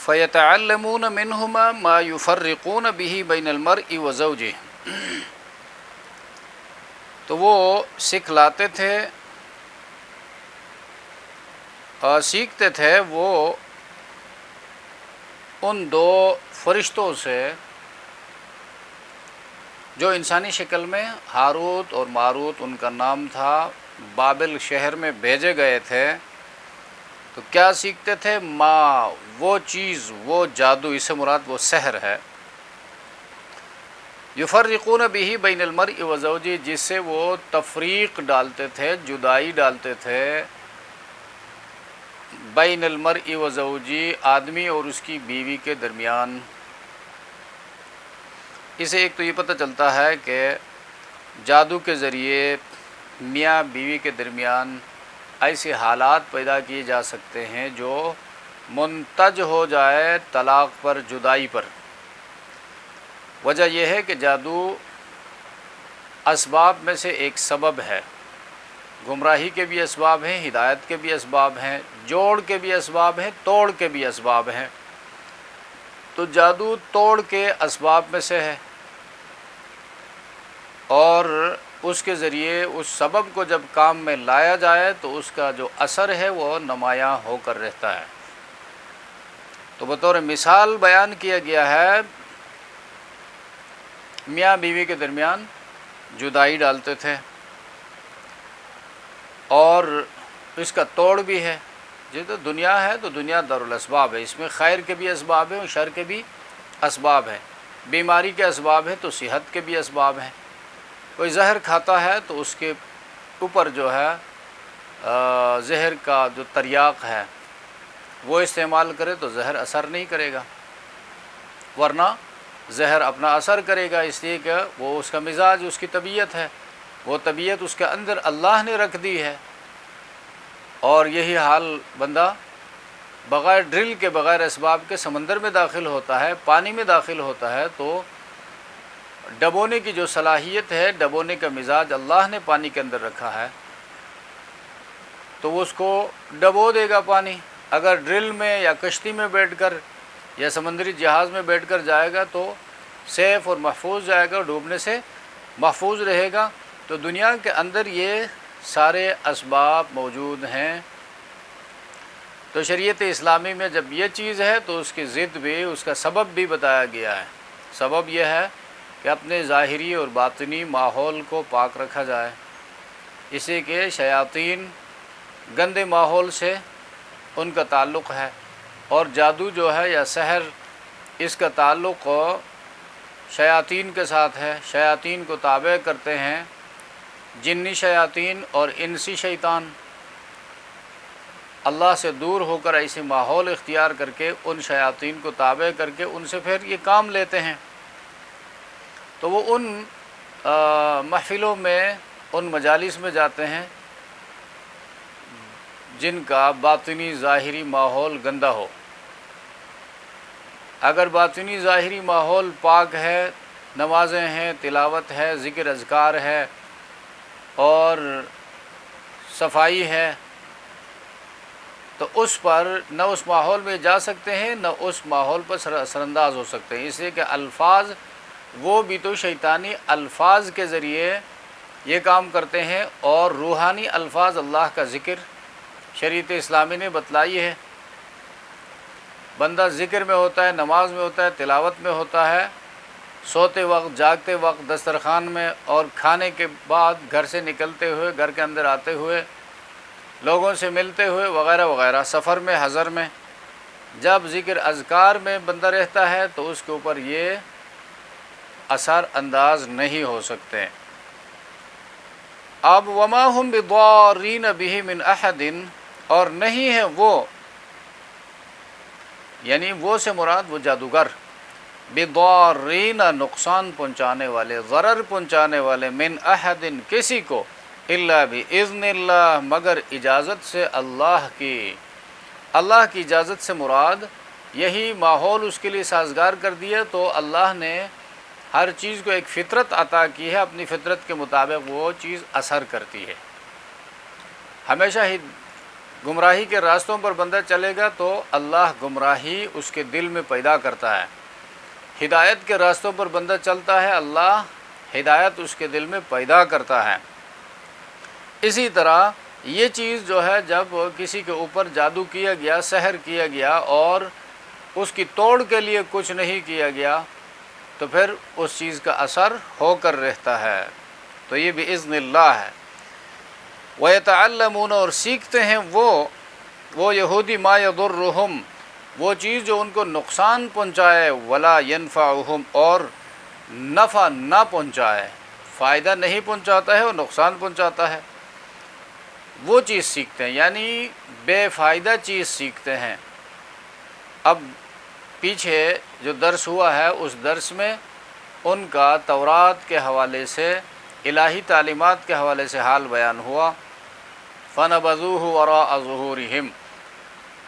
فَيَتَعَلَّمُونَ مِنْهُمَا مَا يُفَرِّقُونَ بِهِ بَيْنَ الْمَرْءِ وَزَوْجِهِ، تو وہ سکھلاتے تھے اور سیکھتے تھے وہ ان دو فرشتوں سے جو انسانی شکل میں ہاروت اور ماروت ان کا نام تھا، بابل شہر میں بھیجے گئے تھے۔ تو کیا سیکھتے تھے؟ وہ چیز، وہ جادو، اس سے مراد وہ سحر ہے، یفرقون بہ بین المرء وزوجہ، جس سے وہ تفریق ڈالتے تھے، جدائی ڈالتے تھے، بین المرء وزوجہ، آدمی اور اس کی بیوی کے درمیان۔ اسے ایک تو یہ پتہ چلتا ہے کہ جادو کے ذریعے میاں بیوی کے درمیان ایسے حالات پیدا کیے جا سکتے ہیں جو منتج ہو جائے طلاق پر، جدائی پر۔ وجہ یہ ہے کہ جادو اسباب میں سے ایک سبب ہے، گمراہی کے بھی اسباب ہیں، ہدایت کے بھی اسباب ہیں، جوڑ کے بھی اسباب ہیں، توڑ کے بھی اسباب ہیں۔ تو جادو توڑ کے اسباب میں سے ہے، اور اس کے ذریعے اس سبب کو جب کام میں لایا جائے تو اس کا جو اثر ہے وہ نمایاں ہو کر رہتا ہے۔ تو بطور مثال بیان کیا گیا ہے، میاں بیوی کے درمیان جدائی ڈالتے تھے، اور اس کا توڑ بھی ہے۔ جو تو دنیا ہے تو دنیا دارالاسباب ہے، اس میں خیر کے بھی اسباب ہیں اور شر کے بھی اسباب ہیں، بیماری کے اسباب ہیں تو صحت کے بھی اسباب ہیں۔ کوئی زہر کھاتا ہے تو اس کے اوپر جو ہے زہر کا جو تریاق ہے وہ استعمال کرے تو زہر اثر نہیں کرے گا، ورنہ زہر اپنا اثر کرے گا، اس لیے کہ وہ اس کا مزاج، اس کی طبیعت ہے، وہ طبیعت اس کے اندر اللہ نے رکھ دی ہے۔ اور یہی حال بندہ بغیر ڈرل کے، بغیر اسباب کے سمندر میں داخل ہوتا ہے، پانی میں داخل ہوتا ہے، تو ڈبونے کی جو صلاحیت ہے، ڈبونے کا مزاج اللہ نے پانی کے اندر رکھا ہے، تو وہ اس کو ڈبو دے گا پانی۔ اگر ڈرل میں یا کشتی میں بیٹھ کر یا سمندری جہاز میں بیٹھ کر جائے گا تو سیف اور محفوظ جائے گا، ڈوبنے سے محفوظ رہے گا۔ تو دنیا کے اندر یہ سارے اسباب موجود ہیں۔ تو شریعت اسلامی میں جب یہ چیز ہے تو اس کی ضد بھی، اس کا سبب بھی بتایا گیا ہے۔ سبب یہ ہے کہ اپنے ظاہری اور باطنی ماحول کو پاک رکھا جائے، اسی کے شیاطین گندے ماحول سے ان کا تعلق ہے، اور جادو جو ہے یا سحر، اس کا تعلق شیاطین کے ساتھ ہے۔ شیاطین کو تابع کرتے ہیں جنی شیاطین اور انسی شیطان۔ اللہ سے دور ہو کر ایسے ماحول اختیار کر کے ان شیاطین کو تابع کر کے ان سے پھر یہ کام لیتے ہیں۔ تو وہ ان محفلوں میں، ان مجالس میں جاتے ہیں جن کا باطنی ظاہری ماحول گندہ ہو۔ اگر باطنی ظاہری ماحول پاک ہے، نمازیں ہیں، تلاوت ہے، ذکر اذکار ہے اور صفائی ہے، تو اس پر نہ اس ماحول میں جا سکتے ہیں، نہ اس ماحول پر اثر انداز ہو سکتے ہیں، اس لیے کہ الفاظ وہ بھی تو شیطانی الفاظ کے ذریعے یہ کام کرتے ہیں، اور روحانی الفاظ اللہ کا ذکر شریعت اسلامی نے بتلائی ہے۔ بندہ ذکر میں ہوتا ہے، نماز میں ہوتا ہے، تلاوت میں ہوتا ہے، سوتے وقت، جاگتے وقت، دسترخوان میں، اور کھانے کے بعد، گھر سے نکلتے ہوئے، گھر کے اندر آتے ہوئے، لوگوں سے ملتے ہوئے، وغیرہ وغیرہ، سفر میں، حضر میں، جب ذکر اذکار میں بندہ رہتا ہے تو اس کے اوپر یہ اثر انداز نہیں ہو سکتے۔ اب وما هم بضارین بہ من احد، اور نہیں ہے وہ، یعنی وہ سے مراد وہ جادوگر، بضارین نقصان پہنچانے والے، ضرر پہنچانے والے، من احد کسی کو، الا باذن اللہ مگر اجازت سے اللہ کی۔ اللہ کی اجازت سے مراد یہی ماحول اس کے لیے سازگار کر دیا، تو اللہ نے ہر چیز کو ایک فطرت عطا کی ہے، اپنی فطرت کے مطابق وہ چیز اثر کرتی ہے۔ ہمیشہ ہی گمراہی کے راستوں پر بندہ چلے گا تو اللہ گمراہی اس کے دل میں پیدا کرتا ہے، ہدایت کے راستوں پر بندہ چلتا ہے، اللہ ہدایت اس کے دل میں پیدا کرتا ہے۔ اسی طرح یہ چیز جو ہے جب کسی کے اوپر جادو کیا گیا، سحر کیا گیا اور اس کی توڑ کے لیے کچھ نہیں کیا گیا تو پھر اس چیز کا اثر ہو کر رہتا ہے، تو یہ بِإِذْنِ اللہ ہے۔ وَيَتَعَلَّمُونَ اور سیکھتے ہیں وہ یہودی ما یضرہم، وہ چیز جو ان کو نقصان پہنچائے، ولا ینفعہم اور نفع نہ پہنچائے، فائدہ نہیں پہنچاتا ہے اور نقصان پہنچاتا ہے، وہ چیز سیکھتے ہیں، یعنی بے فائدہ چیز سیکھتے ہیں۔ اب پیچھے جو درس ہوا ہے اس درس میں ان کا تورات کے حوالے سے، الہی تعلیمات کے حوالے سے حال بیان ہوا۔ فَنَبَذُوهُ وَرَاءَ ظُهُورِهِمْ،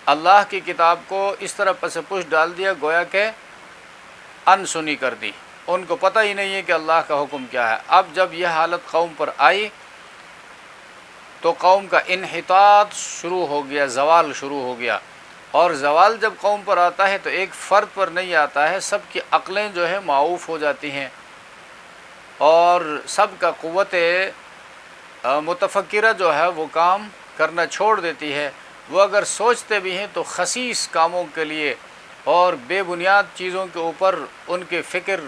اللہ کی کتاب کو اس طرح پس پش ڈال دیا گویا کہ ان سنی کر دی، ان کو پتہ ہی نہیں ہے کہ اللہ کا حکم کیا ہے۔ اب جب یہ حالت قوم پر آئی تو قوم کا انحطاط شروع ہو گیا، زوال شروع ہو گیا، اور زوال جب قوم پر آتا ہے تو ایک فرد پر نہیں آتا ہے، سب کی عقلیں جو ہے معوف ہو جاتی ہیں اور سب کا قوت متفکرہ جو ہے وہ کام کرنا چھوڑ دیتی ہے۔ وہ اگر سوچتے بھی ہیں تو خسیس کاموں کے لیے اور بے بنیاد چیزوں کے اوپر ان کی فکر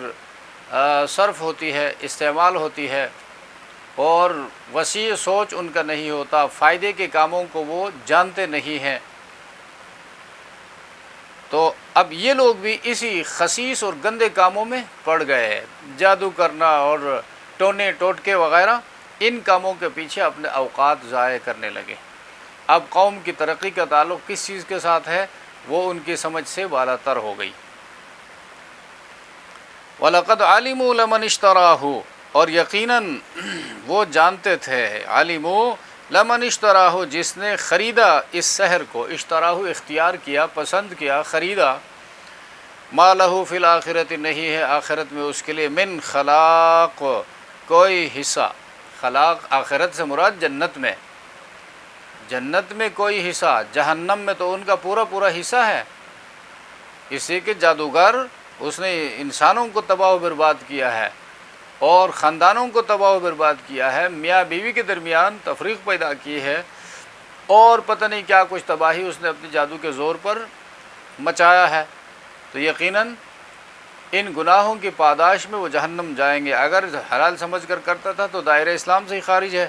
صرف ہوتی ہے، استعمال ہوتی ہے، اور وسیع سوچ ان کا نہیں ہوتا، فائدے کے کاموں کو وہ جانتے نہیں ہیں۔ تو اب یہ لوگ بھی اسی خسیس اور گندے کاموں میں پڑ گئے، جادو کرنا اور ٹونے ٹوٹکے وغیرہ، ان کاموں کے پیچھے اپنے اوقات ضائع کرنے لگے۔ اب قوم کی ترقی کا تعلق کس چیز کے ساتھ ہے، وہ ان کی سمجھ سے بالا تر ہو گئی۔ وَلَقَدْ عَلِمُوا لَمَنِ اشْتَرَاهُ اور یقیناً وہ جانتے تھے، عَلِمُوا لَمَنِ اشْتَرَاهُ جس نے خریدا اس سحر کو، اشتراہ اختیار کیا، پسند کیا، خریدا، مَا لَهُ فِي الْآخِرَةِ نہیں ہے آخرت میں اس کے لیے من خلاق کوئی حصہ۔ خلاق آخرت سے مراد جنت میں، جنت میں کوئی حصہ، جہنم میں تو ان کا پورا پورا حصہ ہے۔ اسی کے جادوگر اس نے انسانوں کو تباہ و برباد کیا ہے اور خاندانوں کو تباہ و برباد کیا ہے، میاں بیوی کے درمیان تفریق پیدا کی ہے، اور پتہ نہیں کیا کچھ تباہی اس نے اپنے جادو کے زور پر مچایا ہے۔ تو یقیناً ان گناہوں کی پاداش میں وہ جہنم جائیں گے۔ اگر حلال سمجھ کر کرتا تھا تو دائرہ اسلام سے ہی خارج ہے۔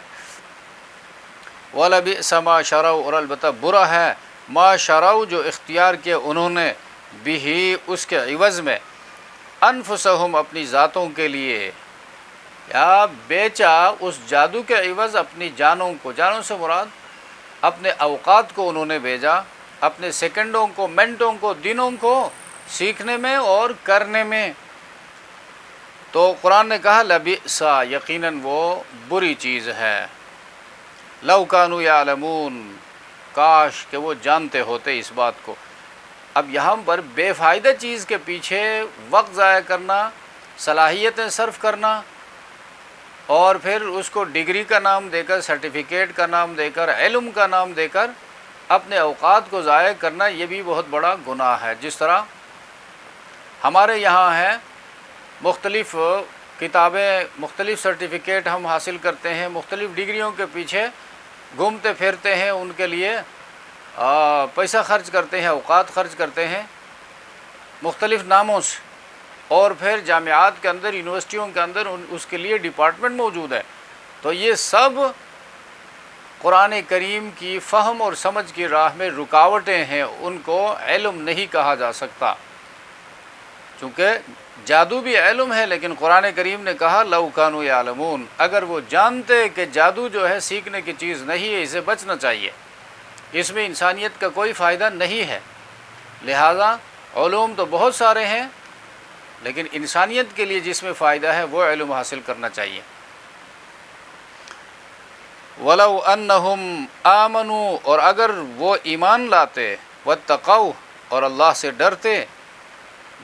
وَلَبِئْسَ مَا شَرَوْا اور البتہ برا ہے ما شَرَوْا جو اختیار کیا انہوں نے، بھی اس کے عوض میں، انفسہم اپنی ذاتوں کے لیے، یا بیچا اس جادو کے عوض اپنی جانوں کو، جانوں سے مراد اپنے اوقات کو انہوں نے بیچا، اپنے سیکنڈوں کو، منٹوں کو، دنوں کو سیکھنے میں اور کرنے میں۔ تو قرآن نے کہا لبئس یقیناً وہ بری چیز ہے، لو کانوا یعلمون کاش کہ وہ جانتے ہوتے اس بات کو۔ اب یہاں پر بے فائدہ چیز کے پیچھے وقت ضائع کرنا، صلاحیتیں صرف کرنا، اور پھر اس کو ڈگری کا نام دے کر، سرٹیفکیٹ کا نام دے کر، علم کا نام دے کر اپنے اوقات کو ضائع کرنا، یہ بھی بہت بڑا گناہ ہے۔ جس طرح ہمارے یہاں ہے مختلف کتابیں، مختلف سرٹیفکیٹ ہم حاصل کرتے ہیں، مختلف ڈگریوں کے پیچھے گھومتے پھرتے ہیں، ان کے لیے پیسہ خرچ کرتے ہیں، اوقات خرچ کرتے ہیں مختلف ناموں سے، اور پھر جامعات کے اندر، یونیورسٹیوں کے اندر اس کے لیے ڈپارٹمنٹ موجود ہے۔ تو یہ سب قرآن کریم کی فہم اور سمجھ کی راہ میں رکاوٹیں ہیں، ان کو علم نہیں کہا جا سکتا، چونکہ جادو بھی علم ہے، لیکن قرآن کریم نے کہا لو کانوا یعلمون، اگر وہ جانتے کہ جادو جو ہے سیکھنے کی چیز نہیں ہے، اسے بچنا چاہیے، اس میں انسانیت کا کوئی فائدہ نہیں ہے۔ لہذا علوم تو بہت سارے ہیں، لیکن انسانیت کے لیے جس میں فائدہ ہے وہ علم حاصل کرنا چاہیے۔ وَلَوْ أَنَّهُمْ آمَنُوا اور اگر وہ ایمان لاتے، وَاتَّقَوْا اور اللہ سے ڈرتے،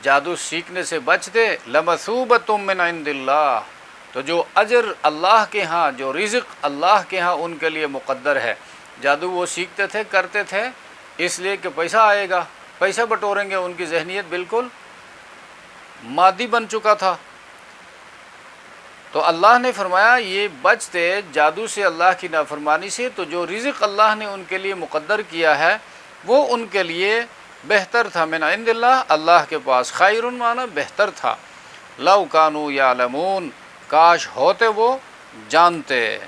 جادو سیکھنے سے بچتے، لَمَثُوبَةٌ مِّنْ عِنْدِ اللَّهِ تو جو اجر اللہ کے ہاں، جو رزق اللہ کے ہاں ان کے لیے مقدر ہے، جادو وہ سیکھتے تھے، کرتے تھے اس لیے کہ پیسہ آئے گا، پیسہ بٹوریں گے، ان کی ذہنیت بالکل مادی بن چکا تھا۔ تو اللہ نے فرمایا یہ بچتے جادو سے، اللہ کی نافرمانی سے، تو جو رزق اللہ نے ان کے لیے مقدر کیا ہے وہ ان کے لیے بہتر تھا، من عند اللہ، اللہ کے پاس، خیر معنی بہتر تھا، لو کانوا یعلمون، کاش ہوتے وہ جانتے۔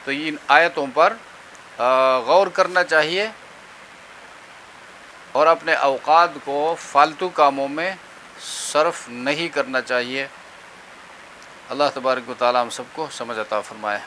تو ان آیتوں پر غور کرنا چاہیے اور اپنے اوقات کو فالتو کاموں میں صرف نہیں کرنا چاہیے۔ اللہ تبارک و تعالی ہم سب کو سمجھ عطا فرمائے۔